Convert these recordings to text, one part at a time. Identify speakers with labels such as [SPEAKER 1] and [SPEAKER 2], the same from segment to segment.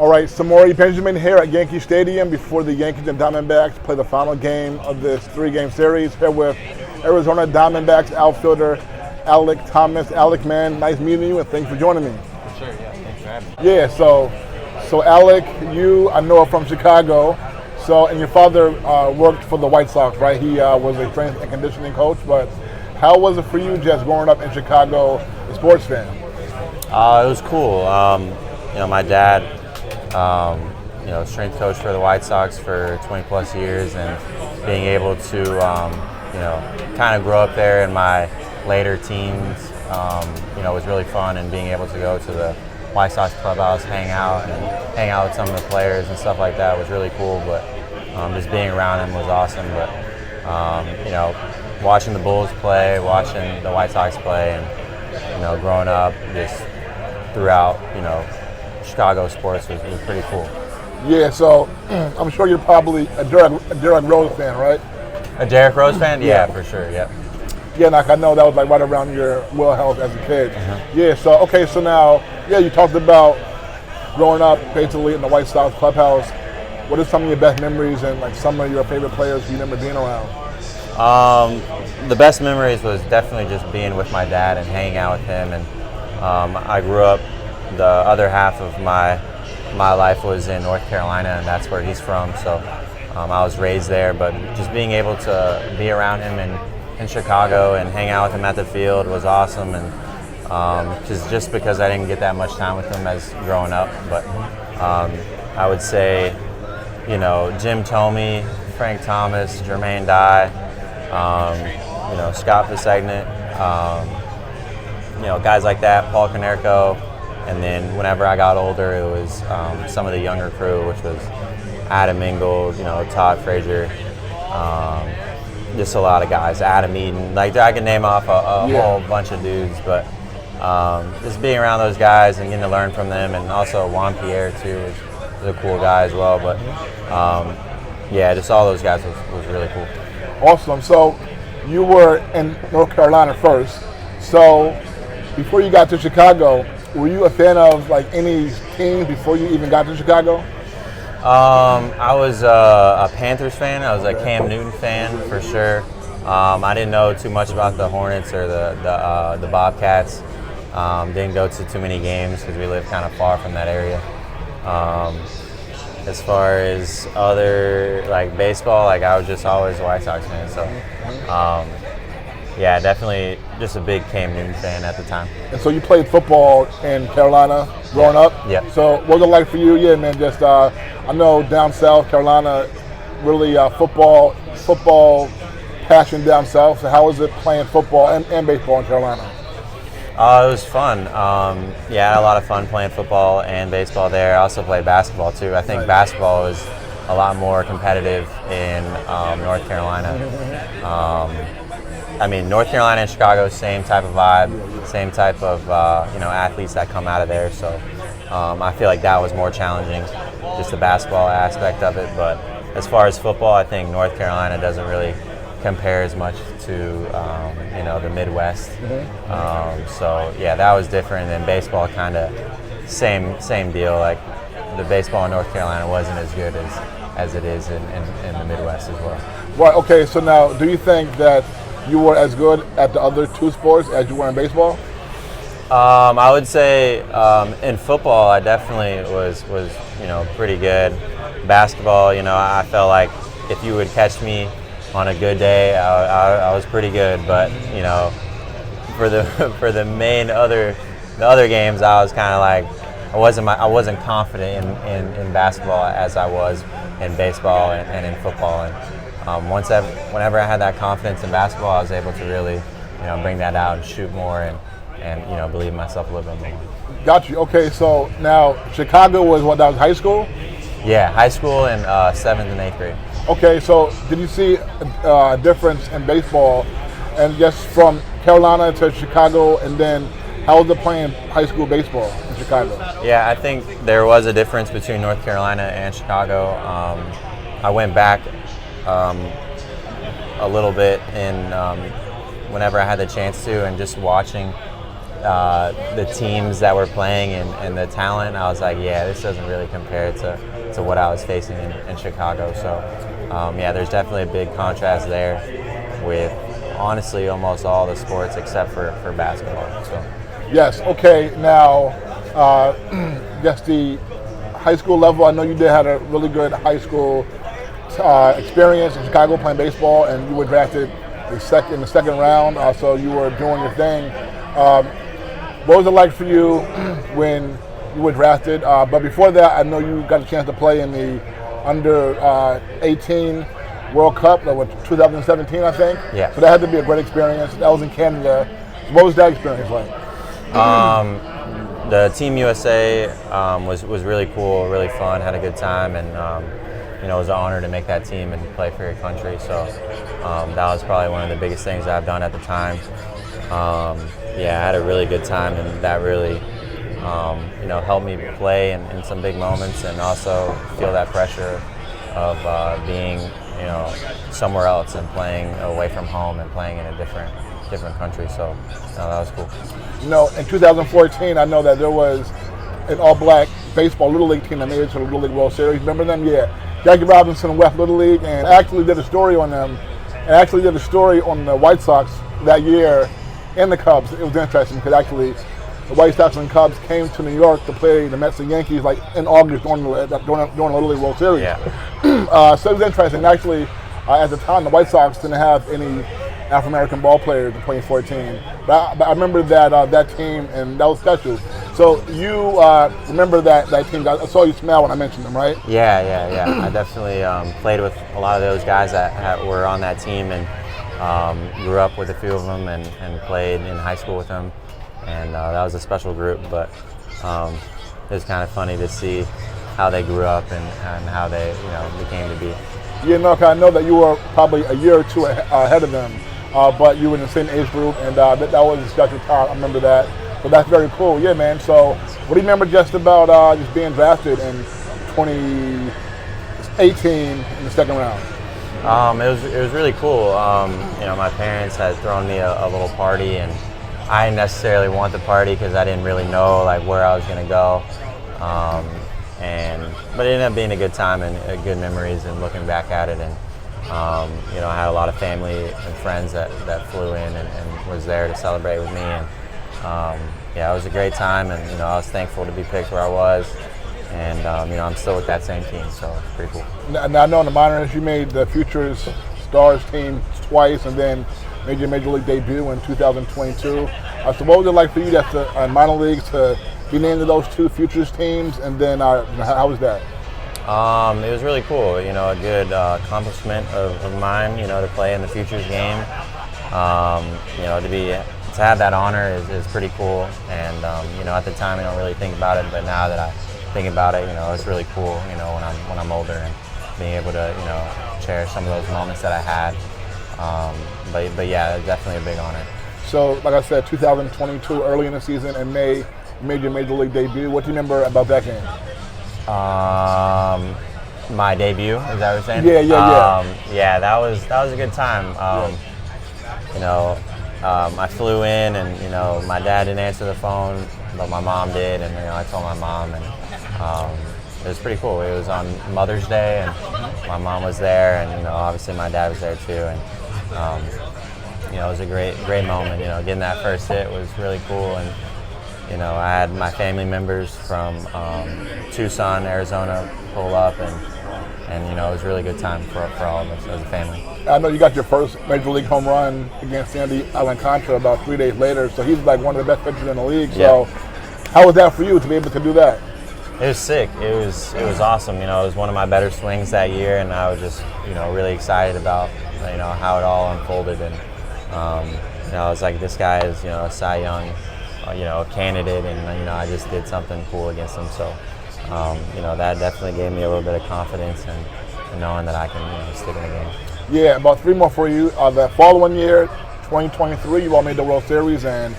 [SPEAKER 1] All right, Samori Benjamin here at Yankee Stadium before the Yankees and Diamondbacks play the final game of this three-game series. Here with Arizona Diamondbacks outfielder Alek Thomas. Alek, man, nice meeting you, and thanks for joining me.
[SPEAKER 2] For sure, yeah. Thanks for having me.
[SPEAKER 1] Yeah, so Alek, you I know are from Chicago. So, and your father worked for the White Sox, right? He was a strength and conditioning coach. But how was it for you just growing up in Chicago, a sports fan?
[SPEAKER 2] It was cool. My dad, strength coach for the White Sox for 20 plus years, and being able to, kind of grow up there in my later teens, was really fun. And being able to go to the White Sox clubhouse, hang out with some of the players and stuff like that was really cool. But just being around him was awesome. But watching the Bulls play, watching the White Sox play, and growing up just throughout Chicago sports was pretty cool.
[SPEAKER 1] Yeah, so I'm sure you're probably a Derrick Rose fan, right?
[SPEAKER 2] A Derrick Rose fan? Yeah, for sure. Yep.
[SPEAKER 1] Yeah, like I know that was like right around your wheelhouse as a kid.
[SPEAKER 2] Mm-hmm.
[SPEAKER 1] Yeah, so now, you talked about growing up basically in the White Sox clubhouse. What are some of your best memories and like some of your favorite players you remember being around?
[SPEAKER 2] The best memories was definitely just being with my dad and hanging out with him. And I grew up, the other half of my life was in North Carolina, and that's where he's from. So I was raised there, but just being able to be around him in Chicago and hang out with him at the field was awesome. And just because I didn't get that much time with him as growing up. But I would say, Jim Thome, Frank Thomas, Jermaine Dye, Scott Pisegnet, guys like that, Paul Konerko. And then whenever I got older, it was some of the younger crew, which was Adam Engel, Todd Frazier, just a lot of guys, Adam Eaton. Like, I can name off a whole bunch of dudes, but just being around those guys and getting to learn from them, and also Juan Pierre too is a cool guy as well. But just all those guys was really cool.
[SPEAKER 1] Awesome. So you were in North Carolina first. So before you got to Chicago, were you a fan of like any teams before you even got to Chicago?
[SPEAKER 2] I was a Panthers fan. I was a Cam Newton fan for sure. I didn't know too much about the Hornets or the Bobcats. Didn't go to too many games because we live kind of far from that area. As far as other like baseball, like I was just always a White Sox fan. So definitely just a big Cam Newton fan at the time.
[SPEAKER 1] And so you played football in Carolina growing up?
[SPEAKER 2] Yeah.
[SPEAKER 1] So what was it like for you? Yeah, man, just I know down south, Carolina, really football passion down south. So how was it playing football and baseball in Carolina?
[SPEAKER 2] It was fun. I had a lot of fun playing football and baseball there. I also played basketball too. I think basketball was a lot more competitive in North Carolina. North Carolina and Chicago, same type of vibe, same type of athletes that come out of there. So I feel like that was more challenging, just the basketball aspect of it. But as far as football, I think North Carolina doesn't really compare as much to the Midwest. That was different. And baseball, kind of same deal. Like the baseball in North Carolina wasn't as good as it is in the Midwest as well.
[SPEAKER 1] Right. Okay. So now, do you think that you were as good at the other two sports as you were in baseball?
[SPEAKER 2] I would say in football, I definitely was pretty good. Basketball, I felt like if you would catch me on a good day, I was pretty good. But for the other games, I was kind of like I wasn't confident in basketball as I was in baseball and in football. And whenever I had that confidence in basketball, I was able to really bring that out and shoot more and believe in myself a little bit more.
[SPEAKER 1] Got you. Okay, so now Chicago was that was high school?
[SPEAKER 2] Yeah, high school and 7th and 8th grade.
[SPEAKER 1] Okay, so did you see a difference in baseball, and just from Carolina to Chicago, and then how was it playing high school baseball in Chicago?
[SPEAKER 2] Yeah, I think there was a difference between North Carolina and Chicago. I went back a little bit in whenever I had the chance to, and just watching the teams that were playing and the talent, I was like, yeah, this doesn't really compare to what I was facing in Chicago. So, yeah, there's definitely a big contrast there with honestly almost all the sports except for basketball. So.
[SPEAKER 1] Yes. Okay. Now, just the high school level. I know you had a really good high school experience in Chicago playing baseball, and you were drafted in the second round. So you were doing your thing. What was it like for you when you were drafted? But before that, I know you got a chance to play in the under 18 World Cup, that was 2017, I think.
[SPEAKER 2] Yeah.
[SPEAKER 1] So that had to be a great experience. That was in Canada. So what was that experience like?
[SPEAKER 2] The Team USA was really cool, really fun, had a good time, and it was an honor to make that team and play for your country. So that was probably one of the biggest things that I've done at the time. Yeah, I had a really good time, and that really helped me play in some big moments, and also feel that pressure of being somewhere else and playing away from home and playing in a different country. So that was cool.
[SPEAKER 1] In 2014, I know that there was an all-black baseball Little League team that made it to the Little League World Series. Remember them? Yeah. Jackie Robinson left Little League, and I actually did a story on them, and actually did a story on the White Sox that year and the Cubs. It was interesting because actually the White Sox and Cubs came to New York to play the Mets and Yankees like in August during the Little League World Series.
[SPEAKER 2] Yeah.
[SPEAKER 1] So it was interesting. Actually, at the time, the White Sox didn't have any Afro-American ball players in 2014. But I remember that team, and that was special. So you remember that team? I saw you smile when I mentioned them, right?
[SPEAKER 2] Yeah. I definitely played with a lot of those guys that were on that team, and grew up with a few of them, and played in high school with them. And that was a special group, but it was kind of funny to see how they grew up and how they became to be.
[SPEAKER 1] Yeah, I know that you were probably a year or two ahead of them, but you were in the same age group, and that was a special time. I remember that. So that's very cool. Yeah, man. So what do you remember just about just being drafted in 2018 in the second round?
[SPEAKER 2] It was really cool. My parents had thrown me a little party, and I didn't necessarily want the party because I didn't really know where I was going to go. But it ended up being a good time and good memories, and looking back at it, and I had a lot of family and friends that flew in and was there to celebrate with me, and it was a great time, and I was thankful to be picked where I was, and I'm still with that same team, so it's pretty cool.
[SPEAKER 1] Now I know in the minors you made the Futures Stars team twice, and then made your major league debut in 2022. So what was it like for you in minor leagues to be named to those two Futures teams, and then how was that?
[SPEAKER 2] It was really cool, a good accomplishment of mine, to play in the Futures game. To have that honor is pretty cool, and at the time I don't really think about it, but now that I think about it, it's really cool, when I'm older, and being able to cherish some of those moments that I had. But yeah, definitely a big honor.
[SPEAKER 1] So, like I said, 2022, early in the season, in May, you made your major league debut. What do you remember about that game?
[SPEAKER 2] My debut, is that what you're saying?
[SPEAKER 1] Yeah.
[SPEAKER 2] Yeah, that was a good time. I flew in, and my dad didn't answer the phone, but my mom did, and I told my mom, and it was pretty cool. It was on Mother's Day, and my mom was there, and obviously my dad was there too, and it was a great moment. Getting that first hit was really cool, and I had my family members from Tucson, Arizona, pull up, and it was a really good time for all of us as a family.
[SPEAKER 1] I know you got your first major league home run against Sandy Alcantara about 3 days later, so he's like one of the best pitchers in the league. So how was that for you to be able to do that?
[SPEAKER 2] It was sick. It was awesome. It was one of my better swings that year, and I was just really excited about how it all unfolded, and I was like, this guy is a Cy Young candidate, and I just did something cool against him. So that definitely gave me a little bit of confidence, and knowing that I can stick in the game.
[SPEAKER 1] Yeah, about three more for you. The following year, 2023, you all made the World Series, and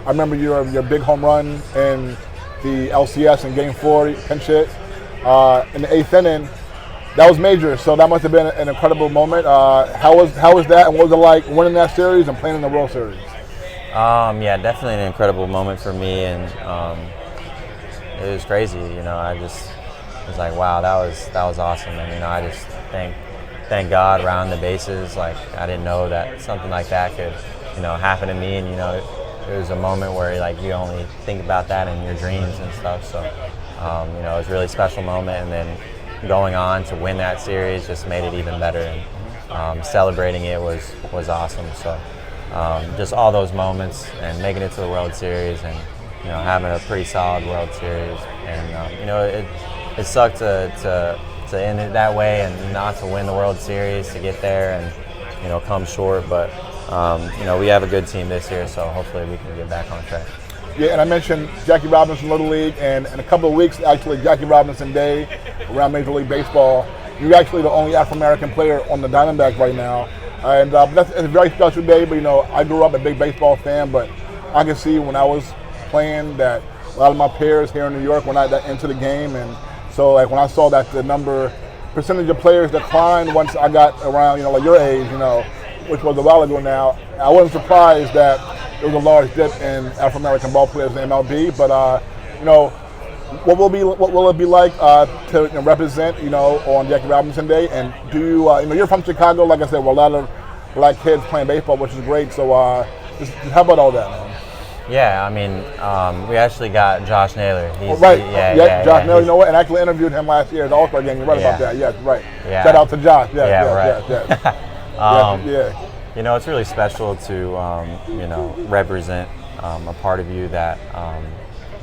[SPEAKER 1] I remember your big home run in the LCS in Game 4, pinch hit in the 8th inning. That was major, so that must have been an incredible moment. How was that, and what was it like winning that series and playing in the World Series?
[SPEAKER 2] Yeah, definitely an incredible moment for me, and it was crazy. I just was like, wow, that was awesome. And I just thank God around the bases. Like, I didn't know that something like that could happen to me, and it was a moment where like you only think about that in your dreams and stuff. So it was a really special moment, and then going on to win that series just made it even better. And celebrating it was awesome. So just all those moments and making it to the World Series, and having a pretty solid World Series, and it sucked to end it that way and not to win the World Series, to get there and come short. But we have a good team this year, so hopefully we can get back on track.
[SPEAKER 1] Yeah, and I mentioned Jackie Robinson Little League, and in a couple of weeks, actually, Jackie Robinson Day around Major League Baseball. You're actually the only Afro-American player on the Diamondbacks right now. And it's a very special day, but I grew up a big baseball fan, but I can see when I was playing that a lot of my peers here in New York were not that into the game. And so like when I saw that the percentage of players declined once I got around, like your age, which was a while ago now, I wasn't surprised that there was a large dip in Afro-American ball players in MLB. But what will it be like to represent, on Jackie Robinson Day? And do you, you're from Chicago, like I said, with a lot of black kids playing baseball, which is great. So just how about all that, man?
[SPEAKER 2] Yeah, I mean, we actually got Josh Naylor.
[SPEAKER 1] Right. Josh Naylor, you know what? And I actually interviewed him last year at the All-Star game. You're right about that. Yes, right.
[SPEAKER 2] Yeah.
[SPEAKER 1] Shout out to Josh.
[SPEAKER 2] It's really special to, represent a part of you that,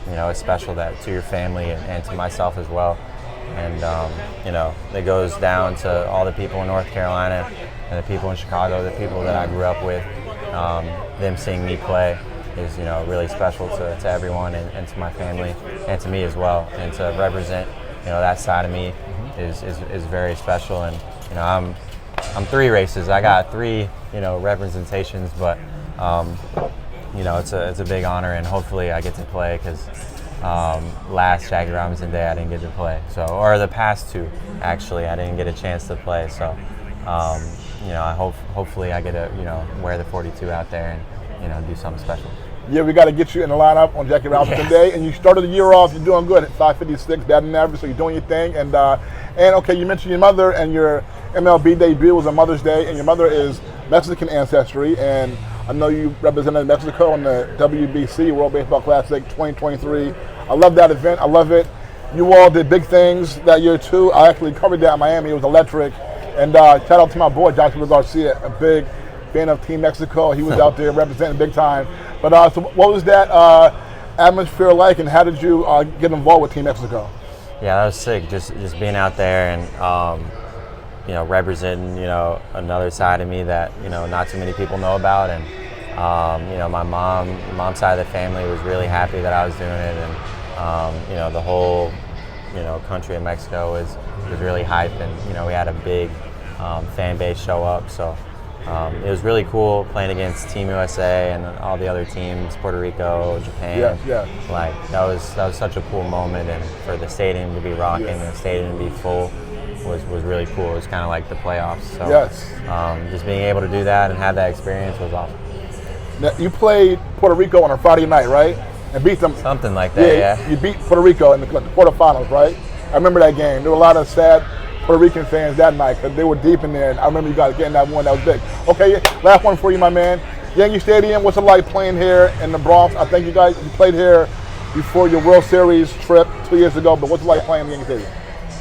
[SPEAKER 2] it's special to your family and to myself as well. And, it goes down to all the people in North Carolina and the people in Chicago, the people that I grew up with. Them seeing me play is, really special to everyone and to my family and to me as well. And to represent, that side of me is very special. And, I'm 3 races. I got 3, representations, but, it's a big honor, and hopefully I get to play, because last Jackie Robinson Day I didn't get to play. So, or the past 2, actually, I didn't get a chance to play. So, hopefully I get to, wear the 42 out there and, do something special.
[SPEAKER 1] Yeah, we got to get you in the lineup on Jackie Robinson Day. And you started the year off, you're doing good at 556 batting average, so you're doing your thing. And okay, you mentioned your mother, and your MLB debut was on Mother's Day, and your mother is Mexican ancestry, and I know you represented Mexico in the WBC, World Baseball Classic 2023. I love that event. I love it. You all did big things that year too. I actually covered that in Miami. It was electric. And shout out to my boy, Joshua Garcia, a big fan of Team Mexico. He was out there representing big time. But so what was that atmosphere like, and how did you get involved with Team Mexico?
[SPEAKER 2] Yeah, that was sick. Just being out there and representing another side of me that not too many people know about, and my mom's side of the family was really happy that I was doing it, and the whole country of Mexico was really hyped, and we had a big fan base show up. So it was really cool playing against Team USA and all the other teams, Puerto Rico, Japan. Like that was such a cool moment, and for the stadium to be rocking and the stadium to be full was really cool. It was kind of like the playoffs. So just being able to do that and have that experience was awesome.
[SPEAKER 1] Now, you played Puerto Rico on a Friday night, right? And beat them.
[SPEAKER 2] Something like that, yeah.
[SPEAKER 1] You beat Puerto Rico in the quarterfinals, right? I remember that game. There were a lot of sad Puerto Rican fans that night because they were deep in there, and I remember you guys getting that one that was big. Okay, last one for you, my man. Yankee Stadium, what's it like playing here in the Bronx? I think you played here before your World Series trip 2 years ago, but what's it like playing in Yankee Stadium?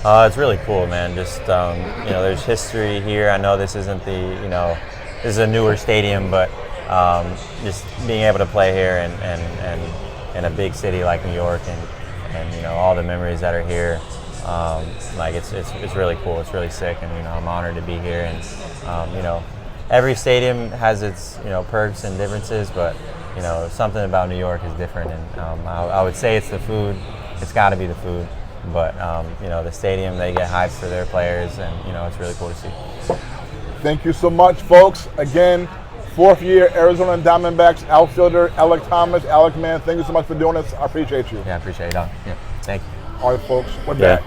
[SPEAKER 2] It's really cool, man. Just there's history here. I know this isn't this is a newer stadium, but just being able to play here and in a big city like New York, and all the memories that are here, like it's really cool. It's really sick, and I'm honored to be here. And every stadium has its perks and differences, but something about New York is different. And I would say it's the food. It's got to be the food. But the stadium, they get hyped for their players, and it's really cool to see.
[SPEAKER 1] Thank you so much, folks. Again, 4th year Arizona Diamondbacks outfielder Alek Thomas. Alek, man, thank you so much for doing this. I appreciate you.
[SPEAKER 2] Yeah, I appreciate it, Don. Yeah, thank you.
[SPEAKER 1] All right, folks, we're back.